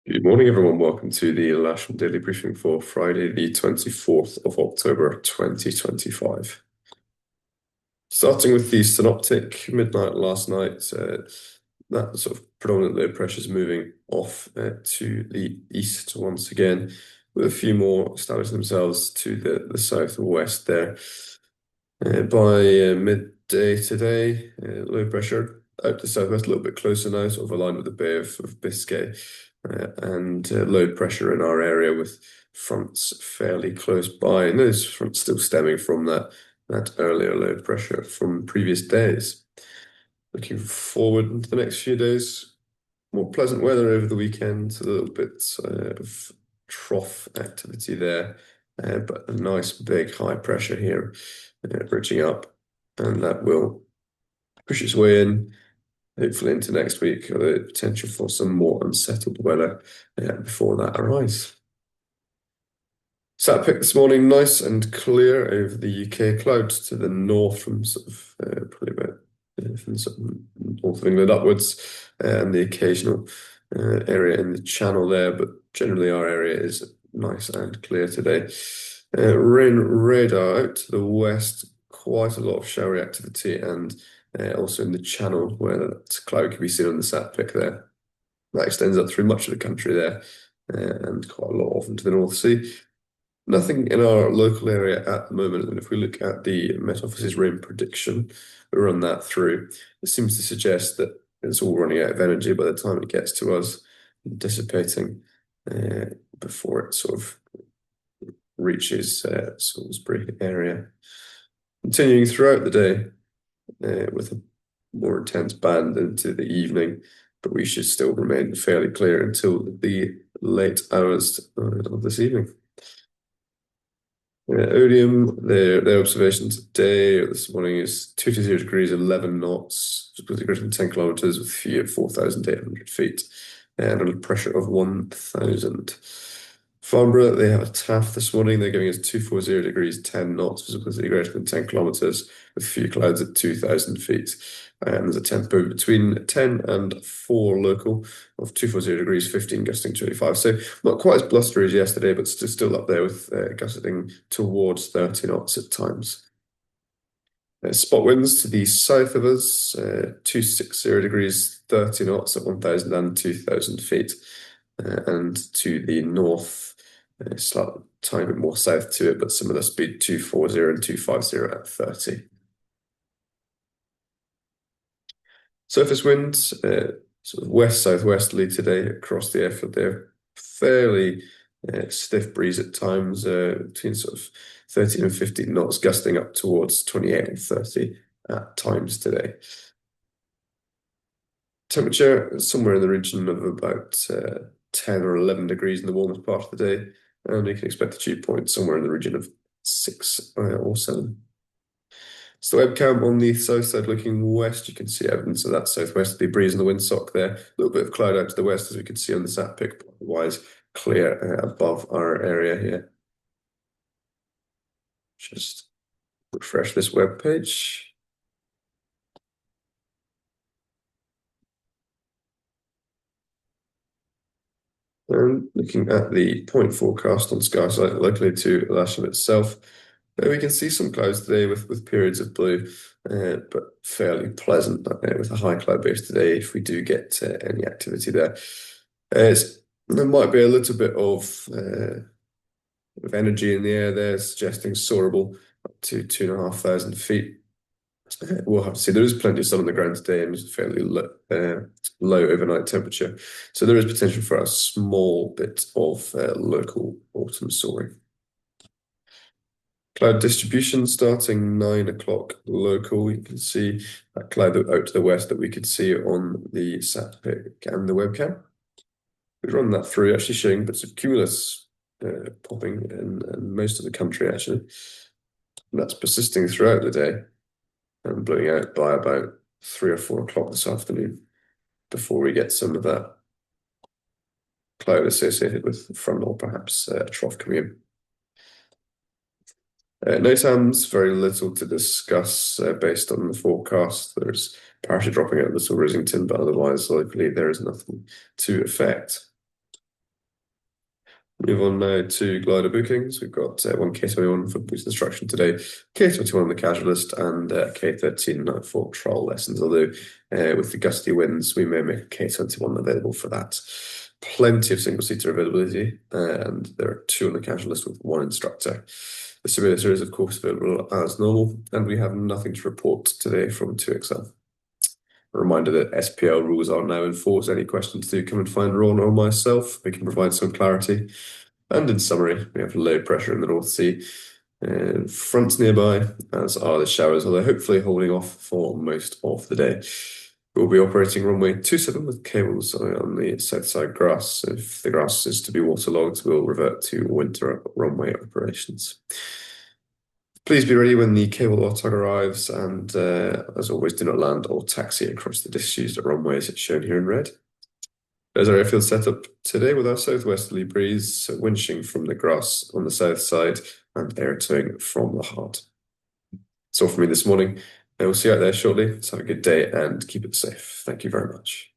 Good morning, everyone. Welcome to the Lasham Daily Briefing for Friday, the 24th of October, 2025. Starting with the synoptic, midnight last night, that sort of predominant low pressure is moving off to the east once again, with a few more establishing themselves to the southwest there. By midday today, low pressure out to southwest, a little bit closer now, sort of aligned with the Bay of Biscay, and low pressure in our area with fronts fairly close by. And those fronts still stemming from that earlier low pressure from previous days. Looking forward into the next few days, more pleasant weather over the weekend, a little bit of trough activity there, but a nice big high pressure here bridging up, and that will push its way in, hopefully into next week, although potential for some more unsettled weather before that arrives. Sat pic this morning, nice and clear over the UK. Clouds to the north from sort of probably about from sort of north of England upwards, and the occasional area in the channel there, but generally our area is nice and clear today. Rain radar out to the west, quite a lot of showery activity, and also in the channel where that cloud can be seen on the sat pic there. That extends up through much of the country there, and quite a lot off into the North Sea. Nothing in our local area at the moment, and if we look at the Met Office's rain prediction, we run that through, it seems to suggest that it's all running out of energy by the time it gets to us, dissipating before it sort of reaches Salisbury area. Continuing throughout the day with a more intense band into the evening, but we should still remain fairly clear until the late hours of this evening. Odium, their observation today or this morning is 220 degrees, 11 knots, greater than 10 kilometers with 4,800 feet, and a pressure of 1,000. Farnborough, they have a TAF this morning. They're giving us 240 degrees, 10 knots, visibility greater than 10 kilometers, with few clouds at 2,000 feet. And there's a tempo between 10 and 4 local of 240 degrees, 15 gusting 25. So not quite as blustery as yesterday, but still up there with gusting towards 30 knots at times. Spot winds to the south of us, 260 degrees, 30 knots at 1,000 and 2,000 feet. And to the north, slightly tiny bit more south to it, but similar speed, 240 and 250 at 30. Surface winds, sort of west-southwesterly today across the airfield there. Fairly stiff breeze at times, between sort of 13 and 15 knots, gusting up towards 28 and 30 at times today. Temperature somewhere in the region of about 10 or 11 degrees in the warmest part of the day, and you can expect a dew point somewhere in the region of 6 or 7. So the webcam on the south side looking west, you can see evidence of that southwesterly breeze in the windsock there. A little bit of cloud out to the west, as we can see on the sat pic, but otherwise clear above our area here. Just refresh this web page. And looking at the point forecast on SkySight locally to Lasham itself, we can see some clouds today with periods of blue, but fairly pleasant with a high cloud base today if we do get any activity there. There might be a little bit of energy in the air there, suggesting soarable up to 2,500 feet. We'll have to see. There is plenty of sun on the ground today and it's fairly low overnight temperature. So there is potential for a small bit of local autumn soaring. Cloud distribution starting 9 o'clock local. You can see that cloud out to the west that we could see on the sat pic and the webcam. We run that through, actually showing bits of cumulus popping in most of the country, actually. And that's persisting throughout the day and blowing out by about 3 or 4 o'clock this afternoon before we get some of that cloud associated with front or perhaps a trough coming in. NOTAMs, very little to discuss based on the forecast. There's parachute dropping out of Little Rosington, but otherwise, locally, there is nothing to affect. Move on now to glider bookings. We've got one K21 for boost instruction today, K21 on the casualist, and K13 for trial lessons. Although with the gusty winds, we may make K21 available for that. Plenty of single seater availability, and there are two on the casualist with one instructor. The simulator is, of course, available as normal, and we have nothing to report today from 2XL. A reminder that SPL rules are now in force. Any questions do come and find Ron or myself. We can provide some clarity. And in summary, we have low pressure in the North Sea. Fronts nearby, as are the showers, although hopefully holding off for most of the day. We'll be operating runway 27 with cables on the south side grass. If the grass is to be waterlogged, we'll revert to winter runway operations. Please be ready when the cable or tug arrives, and as always, do not land or taxi across the disused runways shown here in red. There's our airfield setup today with our southwesterly breeze, so winching from the grass on the south side and air towing from the heart. That's all from me this morning. I will see you out there shortly. So have a good day and keep it safe. Thank you very much.